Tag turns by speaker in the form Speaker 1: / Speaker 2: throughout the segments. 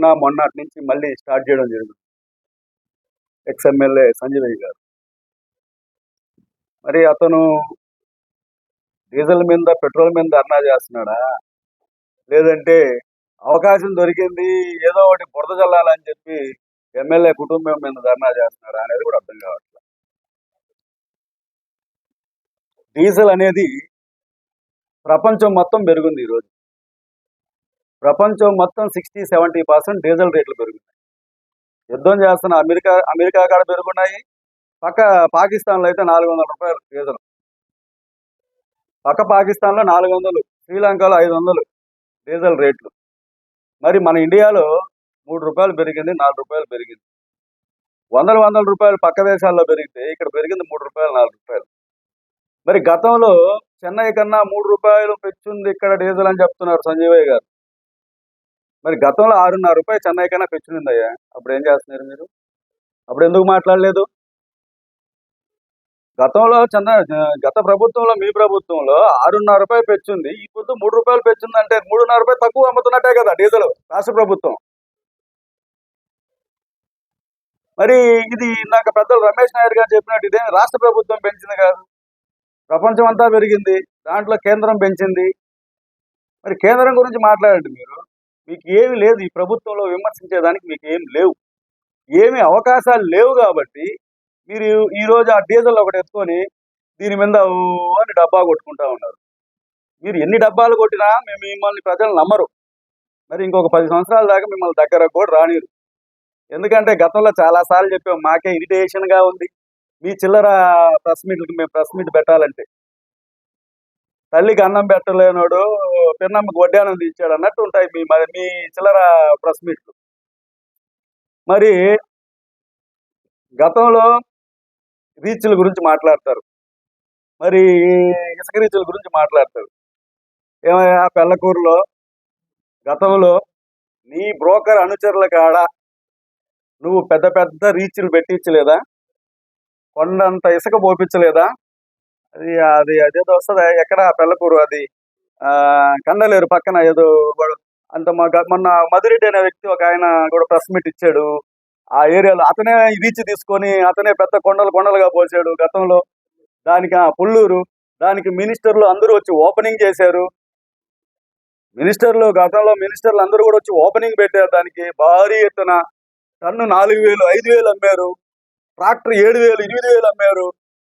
Speaker 1: నిన్న మొన్నటి నుంచి మళ్ళీ స్టార్ట్ చేయడం జరిగింది ఎక్స్ఎమ్మెల్యే సంజయ్ గారు. మరి అతను డీజిల్ మీద పెట్రోల్ మీద ధర్నా చేస్తున్నాడా, లేదంటే అవకాశం దొరికింది ఏదో ఒకటి బురద చల్లాలని చెప్పి ఎమ్మెల్యే కుటుంబం మీద ధర్నా చేస్తున్నాడా అనేది కూడా అర్థం కావట్లేదు. డీజిల్ అనేది ప్రపంచం మొత్తం పెరిగింది. ఈరోజు ప్రపంచం మొత్తం 60-70% డీజిల్ రేట్లు పెరుగుతాయి. యుద్ధం చేస్తున్న అమెరికా కాడ పెరుగున్నాయి. పక్క పాకిస్తాన్లో అయితే 400 రూపాయలు డీజిల్, పక్క పాకిస్తాన్లో 400, శ్రీలంకలో 500 డీజిల్ రేట్లు. మరి మన ఇండియాలో 3 రూపాయలు పెరిగింది, 4 రూపాయలు పెరిగింది. వందల రూపాయలు పక్క దేశాల్లో పెరిగితే ఇక్కడ పెరిగింది 3 రూపాయలు, 4 రూపాయలు. మరి గతంలో చెన్నై కన్నా 3 రూపాయలు పెంచుంది ఇక్కడ డీజిల్ అని చెప్తున్నారు సంజయ్ గారు. మరి గతంలో 6.5 రూపాయలు చెన్నై కన్నా పెంచుందయ్యా. అప్పుడు ఏం చేస్తున్నారు మీరు? అప్పుడు ఎందుకు మాట్లాడలేదు? గతంలో గత ప్రభుత్వంలో, మీ ప్రభుత్వంలో 6.5 రూపాయలు పెంచుంది, ఈ పొద్దు 3 రూపాయలు పెంచుంది అంటే 3.5 రూపాయలు తక్కువ అమ్ముతున్నట్టే కదా డీజిల్ రాష్ట్ర ప్రభుత్వం. మరి ఇది నాకు పెద్దలు రమేష్ నాయుడు గారు చెప్పినట్టు ఇదే రాష్ట్ర ప్రభుత్వం పెంచింది కాదు, ప్రపంచం అంతా పెరిగింది, దాంట్లో కేంద్రం పెంచింది. మరి కేంద్రం గురించి మాట్లాడండి మీరు. మీకు ఏమి లేదు, ఈ ప్రభుత్వంలో విమర్శించేదానికి మీకు ఏమి లేవు, ఏమి అవకాశాలు లేవు. కాబట్టి మీరు ఈరోజు ఆ డీజిల్ ఒకటి ఎత్తుకొని దీని మీద అని డబ్బా కొట్టుకుంటా ఉన్నారు. మీరు ఎన్ని డబ్బాలు కొట్టినా మిమ్మల్ని ప్రజలు నమ్మరు. మరి ఇంకొక 10 సంవత్సరాల దాకా మిమ్మల్ని దగ్గరకు కూడా రానిరు. ఎందుకంటే గతంలో చాలాసార్లు చెప్పాం, మాకే ఇరిటేషన్గా ఉంది మీ చిల్లర ప్రెస్ మీట్లకి. మేము ప్రెస్ మీట్ పెట్టాలంటే తల్లికి అన్నం పెట్టలేనోడు పిన్నమ్మకి వడ్డానం తీర్చాడు అన్నట్టు ఉంటాయి మీ చిల్లర ప్రెస్ మీట్లు. మరి గతంలో రీచ్ల గురించి మాట్లాడతారు, మరి ఇసుక రీచ్ల గురించి మాట్లాడతారు. ఏమయ్యా పెళ్ళకూరులో గతంలో నీ బ్రోకర్ అనుచరుల కాడ నువ్వు పెద్ద పెద్ద రీచ్లు పెట్టించలేదా? కొండంత ఇసుక పోపించలేదా? అది అదేదో వస్తుంది ఎక్కడ పెళ్ళకూరు, అది కండలేరు పక్కన ఏదో అంత. మొన్న మధురెడ్డి అనే వ్యక్తి ఒక ఆయన కూడా ప్రెస్ మీట్ ఇచ్చాడు. ఆ ఏరియాలో అతనే రీచ్ తీసుకొని అతనే పెద్ద కొండలుగా పోసాడు గతంలో. దానికి పుల్లూరు, దానికి మినిస్టర్లు అందరూ వచ్చి ఓపెనింగ్ చేశారు. గతంలో మినిస్టర్లు అందరూ కూడా వచ్చి ఓపెనింగ్ పెట్టారు. దానికి భారీ ఎత్తున టన్ను 4,000, 5,000 అమ్మారు, ట్రాక్టర్ 7,000, 8,000 అమ్మారు,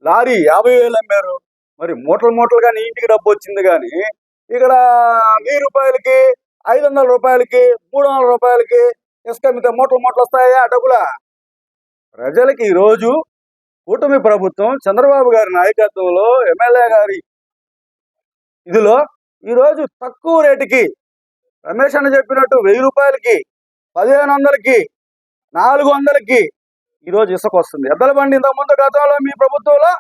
Speaker 1: లారీ 50,000 అమ్మారు. మరి మూటలుగా నీ ఇంటికి డబ్బు వచ్చింది. కానీ ఇక్కడ 1000 రూపాయలకి, 500 రూపాయలకి, 300 రూపాయలకి ఇసుక మీద మూటలు వస్తాయా డబ్బులా? ప్రజలకి ఈరోజు కూటమి ప్రభుత్వం చంద్రబాబు గారి నాయకత్వంలో ఎమ్మెల్యే గారి ఇదిలో ఈరోజు తక్కువ రేటుకి రమేష్ అన్న చెప్పినట్టు 1000 రూపాయలకి, 1,500కి, 400కి ఈరోజు ఇసుక వస్తుంది. ఎద్దల బండి ఇంతకుముందు గతంలో మీ ప్రభుత్వంలో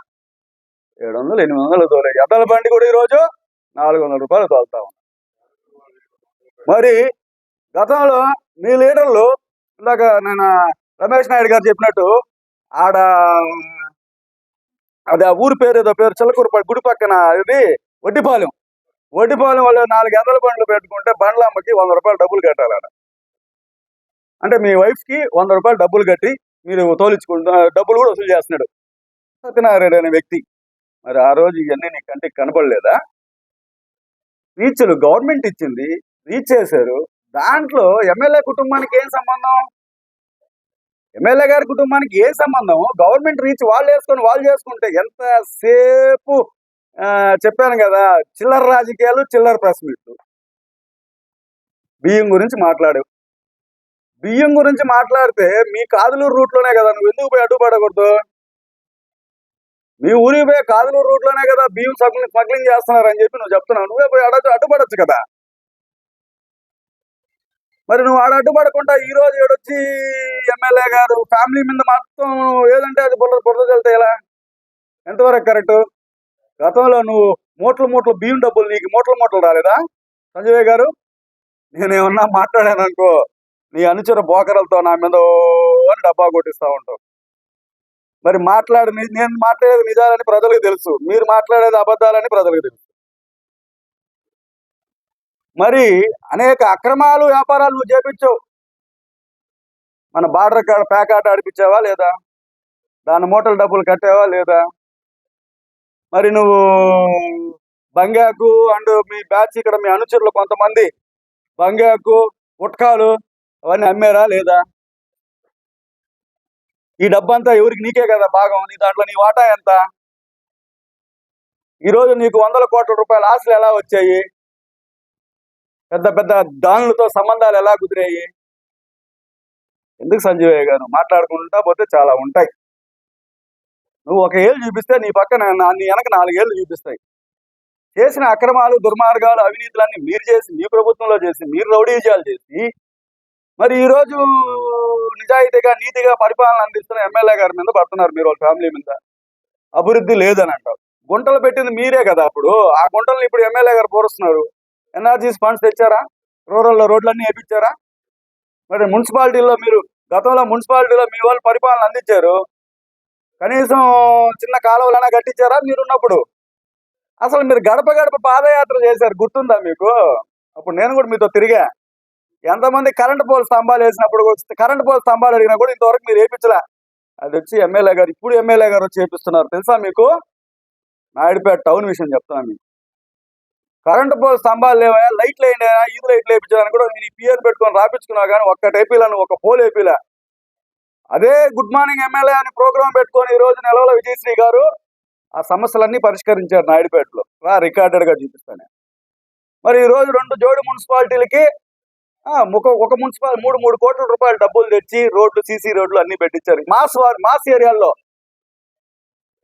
Speaker 1: 700, 800 తోలే ఎద్దల బండి కూడా ఈరోజు 400 రూపాయలు తోలుతా ఉంది. మరి గతంలో మీ లీడర్లు ఇందాక నేను రమేష్ నాయుడు గారు చెప్పినట్టు ఆడ అది ఆ ఊరి పేరు ఏదో పేరు చిలకూరు గుడి పక్కన ఇది వడ్డిపాలెం వాళ్ళు 4 ఎద్దల బండ్లు పెట్టుకుంటే బండ్ల అమ్మకి 100 రూపాయలు డబ్బులు కట్టాలి ఆడ. అంటే మీ వైఫ్కి 100 రూపాయలు డబ్బులు కట్టి మీరు తోలించుకుంటూ డబ్బులు కూడా వసూలు చేస్తున్నాడు సత్యనారాయణ అనే వ్యక్తి. మరి ఆ రోజు ఇవన్నీ నీ కంటికి కనపడలేదా? రీచ్లు గవర్నమెంట్ ఇచ్చింది, రీచ్ చేశారు. దాంట్లో ఎమ్మెల్యే కుటుంబానికి ఏం సంబంధం? ఎమ్మెల్యే గారి కుటుంబానికి ఏం సంబంధం? గవర్నమెంట్ రీచ్ వాళ్ళు వేసుకొని వాళ్ళు చేసుకుంటే ఎంతసేపు చెప్పాను కదా, చిల్లర రాజకీయాలు, చిల్లర ప్రెస్ మీట్లు. బియ్యం గురించి మాట్లాడావు. బియ్యం గురించి మాట్లాడితే మీ కాదులూరు రూట్లోనే కదా, నువ్వు ఎందుకు పోయి అడ్డుపడకూడదు? మీ ఊరికి పోయి కాదులూరు రూట్లోనే కదా బియ్యం స్మగ్లింగ్ చేస్తున్నారని చెప్పి నువ్వు చెప్తున్నావు. నువ్వే పోయి అడ్డుపడచ్చు కదా. మరి నువ్వు అడ్డుపడకుండా ఈరోజు ఏడొచ్చి ఎమ్మెల్యే గారు ఫ్యామిలీ మీద మొత్తం ఏదంటే అది బురద చల్లితే ఎలా? ఎంతవరకు కరెక్టు? గతంలో నువ్వు మూటలు బియ్యం డబ్బులు నీకు మూటలు రాలేదా సంజయ్ గారు? నేనేమన్నా మాట్లాడాను అనుకో, నీ అనుచర బోకరలతో నా మీద అని డబ్బా కొట్టిస్తూ ఉంటావు. మరి నేను మాట్లాడేది నిజాలని ప్రజలకు తెలుసు, మీరు మాట్లాడేది అబద్ధాలని ప్రజలకు తెలుసు. మరి అనేక అక్రమాలు, వ్యాపారాలు నువ్వు చేపించావు. మన బార్డర్ కాడ ప్యాకాట ఆడిపించావా లేదా? దాని మూటల డబ్బులు కట్టావా లేదా? మరి నువ్వు బంగాకు అండ్ మీ బ్యాచ్ ఇక్కడ మీ అనుచరులు కొంతమంది బంగాకు గుట్కాలు అవన్నీ అమ్మారా లేదా? ఈ డబ్బంతా ఎవరికి? నీకే కదా భాగం. నీ దాంట్లో నీ వాటా ఎంత? ఈరోజు నీకు 100 కోట్ల రూపాయల ఆశలు ఎలా వచ్చాయి? పెద్ద పెద్ద దానులతో సంబంధాలు ఎలా కుదిరాయి? ఎందుకు సంజీవయ్య గారు మాట్లాడుకుంటా పోతే చాలా ఉంటాయి. నువ్వు ఒక ఏళ్ళు చూపిస్తే నీ పక్కన నీ వెనక 4 ఏళ్ళు చూపిస్తాయి. చేసిన అక్రమాలు, దుర్మార్గాలు, అవినీతులన్నీ మీరు చేసి, మీ ప్రభుత్వంలో చేసి, మీరు రౌడీజాలు చేసి, మరి ఈరోజు నిజాయితీగా నీతిగా పరిపాలన అందిస్తున్న ఎమ్మెల్యే గారి మీద పడుతున్నారు మీరు, వాళ్ళ ఫ్యామిలీ మీద. అభివృద్ధి లేదని అంటారు. గుంటలు పెట్టింది మీరే కదా. అప్పుడు ఆ గుంటలను ఇప్పుడు ఎమ్మెల్యే గారు పూరుస్తున్నారు. ఎన్ఆర్జీస్ ఫండ్స్ తెచ్చారా? రూరల్లో రోడ్లన్నీ వేయించారా? మరి మున్సిపాలిటీలో మీరు గతంలో మున్సిపాలిటీలో మీ వాళ్ళు పరిపాలన అందించారు. కనీసం చిన్న కాలువలైనా కట్టించారా మీరున్నప్పుడు? అసలు మీరు గడప గడప పాదయాత్ర చేశారు, గుర్తుందా మీకు? అప్పుడు నేను కూడా మీతో తిరిగా. ఎంతమంది కరెంటు పోల్ స్తంభాలు వేసినప్పుడు కరెంటు పోల్ స్తంభాలు అడిగినా కూడా ఇంతవరకు మీరు వేయించలే. అది వచ్చి ఎమ్మెల్యే గారు, ఇప్పుడు ఎమ్మెల్యే గారు వచ్చి వేపిస్తున్నారు. తెలుసా మీకు? నాయుడుపేట టౌన్ విషయం చెప్తాను మీకు. కరెంటు పోల్ స్తంభాలు లేవా? లైట్లు వేయండి, ఈదు లైట్లు వేయించాలని కూడా నీ పిఎన్ పెట్టుకొని రాపించుకున్నావు, కానీ ఒక్కటి వేపిలా, ఒక పోల్ వేపిలా. అదే గుడ్ మార్నింగ్ ఎమ్మెల్యే అని ప్రోగ్రాం పెట్టుకొని ఈ రోజు నెలవల విజయశ్రీ గారు ఆ సమస్యలన్నీ పరిష్కరించారు నాయుడుపేటలో. రికార్డెడ్ గా చూపిస్తాను. మరి ఈ రోజు 2 జోడి మున్సిపాలిటీలకి ఒక మున్సిపాలిటీ 3 కోట్ల రూపాయల డబ్బులు తెచ్చి రోడ్లు, సీసీ రోడ్లు అన్ని పెట్టించారు. మాస్ ఏరియాల్లో,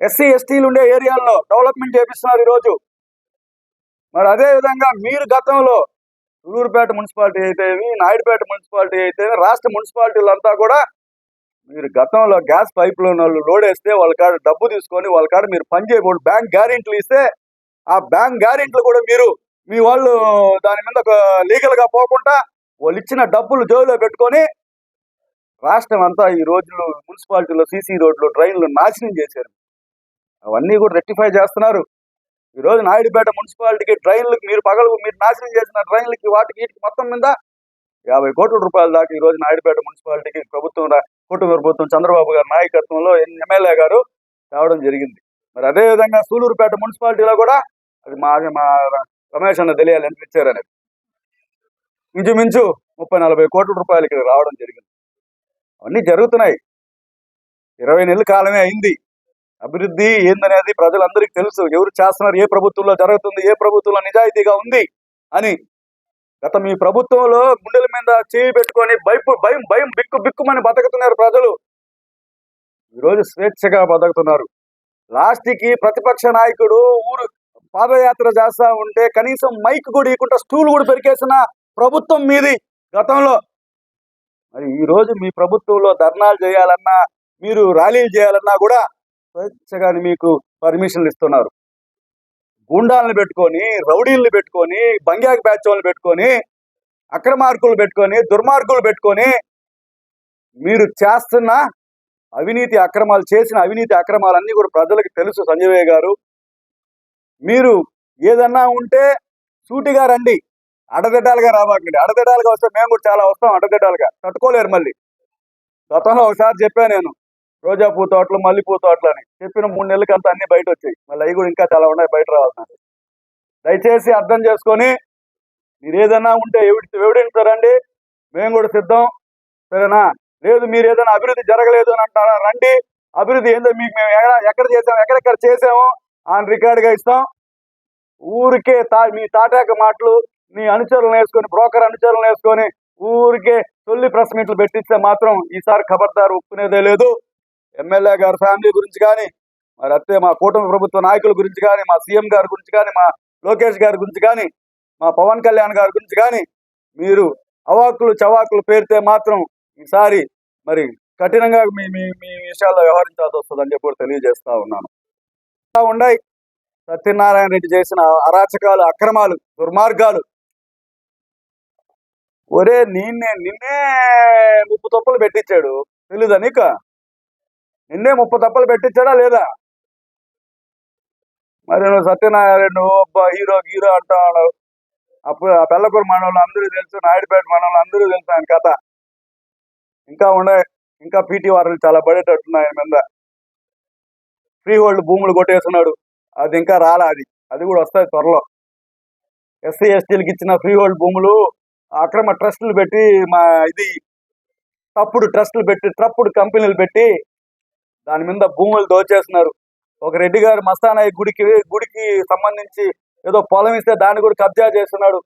Speaker 1: ఎస్సీ ఎస్టీలు ఉండే ఏరియాల్లో డెవలప్మెంట్ చేపిస్తున్నారు ఈరోజు. మరి అదే విధంగా మీరు గతంలో సూలూరుపేట మున్సిపాలిటీ అయితేవి, నాయుడుపేట మున్సిపాలిటీ అయితే, రాష్ట్ర మున్సిపాలిటీలంతా కూడా మీరు గతంలో గ్యాస్ పైపులో లోడ్ వేస్తే వాళ్ళ కాడ డబ్బు తీసుకొని వాళ్ళ కాడ మీరు పని చేయకూడదు. బ్యాంక్ గ్యారెంటీలు ఇస్తే ఆ బ్యాంక్ గ్యారెంటీలు కూడా మీరు మీ వాళ్ళు దాని మీద లీగల్ గా పోకుండా వాళ్ళు ఇచ్చిన డబ్బులు జోబులో పెట్టుకొని రాష్ట్రం అంతా ఈ రోజులు మున్సిపాలిటీలో సీసీ రోడ్లు, డ్రైన్లు నాశనం చేశారు. అవన్నీ కూడా రెక్టిఫై చేస్తున్నారు. ఈ రోజు నాయుడుపేట మున్సిపాలిటీకి డ్రైన్లకు మీరు నాశనం చేసిన డ్రైన్లకి వాటికి వీటికి మొత్తం మీద 50 కోట్ల రూపాయల దాకా ఈ రోజు నాయుడుపేట మున్సిపాలిటీకి కుటుంబ ప్రభుత్వం చంద్రబాబు గారి నాయకత్వంలో ఎమ్మెల్యే గారు తేవడం జరిగింది. మరి అదే విధంగా సూలూరుపేట మున్సిపాలిటీలో కూడా అది మా రమేష్ అన్న తెలియాలి ఎంత ఇచ్చారనేది. ఇంచుమించు 30-40 కోట్ల రూపాయలు ఇక్కడ రావడం జరిగింది. అవన్నీ జరుగుతున్నాయి. 20 నెలల కాలమే అయింది. అభివృద్ధి ఏందనేది ప్రజలందరికీ తెలుసు. ఎవరు చేస్తున్నారు, ఏ ప్రభుత్వంలో జరుగుతుంది, ఏ ప్రభుత్వంలో నిజాయితీగా ఉంది అని. గత మీ ప్రభుత్వంలో గుండెల మీద చేయి పెట్టుకొని భయం బిక్కుమని బతుకుతున్నారు ప్రజలు. ఈరోజు స్వేచ్ఛగా బతుకుతున్నారు. లాస్ట్కి ప్రతిపక్ష నాయకుడు ఊరు పాదయాత్ర చేస్తా ఉంటే కనీసం మైక్ కూడా ఇవ్వకుండా స్టూల్ కూడా పెరికేసిన ప్రభుత్వం మీది గతంలో. మరి ఈ రోజు మీ ప్రభుత్వంలో ధర్నాలు చేయాలన్నా, మీరు ర్యాలీలు చేయాలన్నా కూడా స్వేచ్ఛగా మీకు పర్మిషన్లు ఇస్తున్నారు. గూండాలను పెట్టుకొని, రౌడీలను పెట్టుకొని, బంగాకు బ్యాచ్ వాళ్ళని పెట్టుకొని, అక్రమార్కులు పెట్టుకొని, దుర్మార్గులు పెట్టుకొని మీరు చేస్తున్న అవినీతి అక్రమాలు, చేసిన అవినీతి అక్రమాలన్నీ కూడా ప్రజలకు తెలుసు. సంజయ్ గారు, మీరు ఏదన్నా ఉంటే సూటిగా రండి, అడదిడ్డాలుగా రాబాకండి. అడదిడ్డాలుగా వస్తే మేము కూడా చాలా వస్తాం. అడదిడ్డాలుగా తట్టుకోలేరు. మళ్ళీ గతంలో ఒకసారి చెప్పాను నేను, రోజా పూ తోటలు, మల్లెపూ తోటలు అని చెప్పిన 3 నెలలకి అంతా అన్ని బయట వచ్చాయి. మళ్ళీ అవి కూడా ఇంకా చాలా ఉన్నాయి బయట రావాల్సినవి. దయచేసి అర్థం చేసుకొని మీరు ఏదైనా ఉంటే ఎవిడెన్స్ రండి, మేము కూడా సిద్ధం. సరేనా? లేదు మీరు ఏదైనా అభివృద్ధి జరగలేదు అని అంటారా, రండి. అభివృద్ధి ఏందో మీకు మేము ఎక్కడ చేసాము, ఎక్కడెక్కడ చేసాము ఆన్ రికార్డుగా ఇస్తాం. ఊరికే మీ తాటాక మాటలు, మీ అనుచరులను వేసుకొని, బ్రోకర్ అనుచరులను వేసుకొని ఊరికే తొల్లి ప్రెస్ మీట్లు పెట్టిస్తే మాత్రం ఈసారి ఖబర్దారు ఒప్పుకునేదే లేదు. ఎమ్మెల్యే గారి ఫ్యామిలీ గురించి కానీ, మరి అత్తే మా కూటమి ప్రభుత్వ నాయకుల గురించి కానీ, మా సీఎం గారి గురించి కానీ, మా లోకేష్ గారి గురించి కానీ, మా పవన్ కళ్యాణ్ గారి గురించి కానీ మీరు అవాకులు చవాకులు పేరితే మాత్రం ఈసారి మరి కఠినంగా మీ మీ మీ విషయాల్లో వ్యవహరించాల్సి వస్తుందని చెప్పి తెలియజేస్తా ఉన్నాను. ఉన్నాయి సత్యనారాయణ రెడ్డి చేసిన అరాచకాలు, అక్రమాలు, దుర్మార్గాలు. ఒరే నిన్నే 30 తప్పులు పెట్టించాడు, తెలీదా నీకు? నిన్నే 30 తప్పులు పెట్టించాడా లేదా? మరి నువ్వు సత్యనారాయణ నువ్వు హీరో అంటావు. అప్పుడు ఆ పెళ్ళకూరు మనోళ్ళు అందరూ తెలుసు, నాయుడుపేట మనోళ్ళు అందరూ తెలుసు ఆయన కథ. ఇంకా ఇంకా పీటీ వారాలు చాలా పడేటట్టున్నాయి ఆయన మీద. ఫ్రీ హోల్డ్ భూములు కొట్టేస్తున్నాడు, అది ఇంకా రాలా, అది కూడా వస్తుంది త్వరలో. ఎస్సీ ఎస్టీలకు ఇచ్చిన ఫ్రీ హోల్డ్ భూములు అక్రమ ట్రస్టులు పెట్టి తప్పుడు ట్రస్టులు పెట్టి తప్పుడు కంపెనీలు పెట్టి దాని మీద భూములు దోచేస్తున్నారు. ఒక రెడ్డి గారు మస్తానాయి గుడికి సంబంధించి ఏదో పొలం ఇస్తే దాన్ని కూడా కబ్జా చేస్తున్నాడు.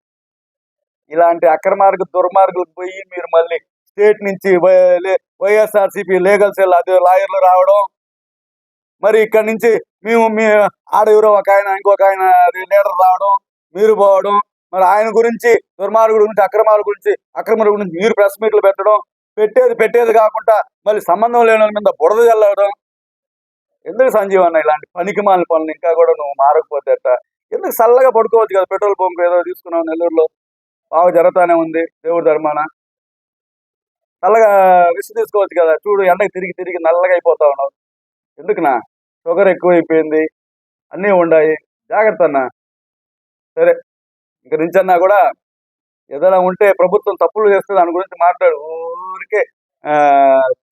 Speaker 1: ఇలాంటి అక్రమార్గ దుర్మార్గులకు పోయి మీరు మళ్ళీ స్టేట్ నుంచి వైఎస్ఆర్సీపీ లీగల్ సెల్ అది లాయర్లు రావడం, మరి ఇక్కడ నుంచి మీ ఆడెవరో ఒక ఆయన ఇంకొక ఆయన లీడర్ రావడం, మీరు పోవడం, మరి ఆయన గురించి దుర్మార్గుల గురించి అక్రమాల గురించి మీరు ప్రెస్ మీట్లు పెట్టడం, పెట్టేది కాకుండా మళ్ళీ సంబంధం లేని వాళ్ళ మీద బురద చల్లడం. ఎందుకు సంజీవ్ అన్న ఇలాంటి పనికిమాలిన పనులు ఇంకా కూడా నువ్వు మారకపోతే ఎందుకు? చల్లగా పడుకోవచ్చు కదా, పెట్రోల్ పంప్ ఏదో తీసుకున్నావు నెల్లూరులో, బాగా జరుగుతానే ఉంది దేవుడి ధర్మాన, చల్లగా రెస్ట్ తీసుకోవచ్చు కదా. చూడు ఎండకి తిరిగి నల్లగా అయిపోతా ఉన్నావు. ఎందుకునా? షుగర్ ఎక్కువైపోయింది, అన్నీ ఉన్నాయి, జాగ్రత్త అన్న. సరే, ఇక నుంచన్నా కూడా ఏదైనా ఉంటే ప్రభుత్వం తప్పులు చేస్తే దాని గురించి మాట్లాడు. ఊరికే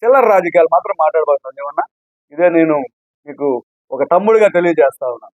Speaker 1: చిల్లర రాజకీయాలు మాత్రం మాట్లాడబోతున్నాను ఏమన్నా. ఇదే నేను మీకు ఒక తమ్ముడిగా తెలియజేస్తా ఉన్నాను.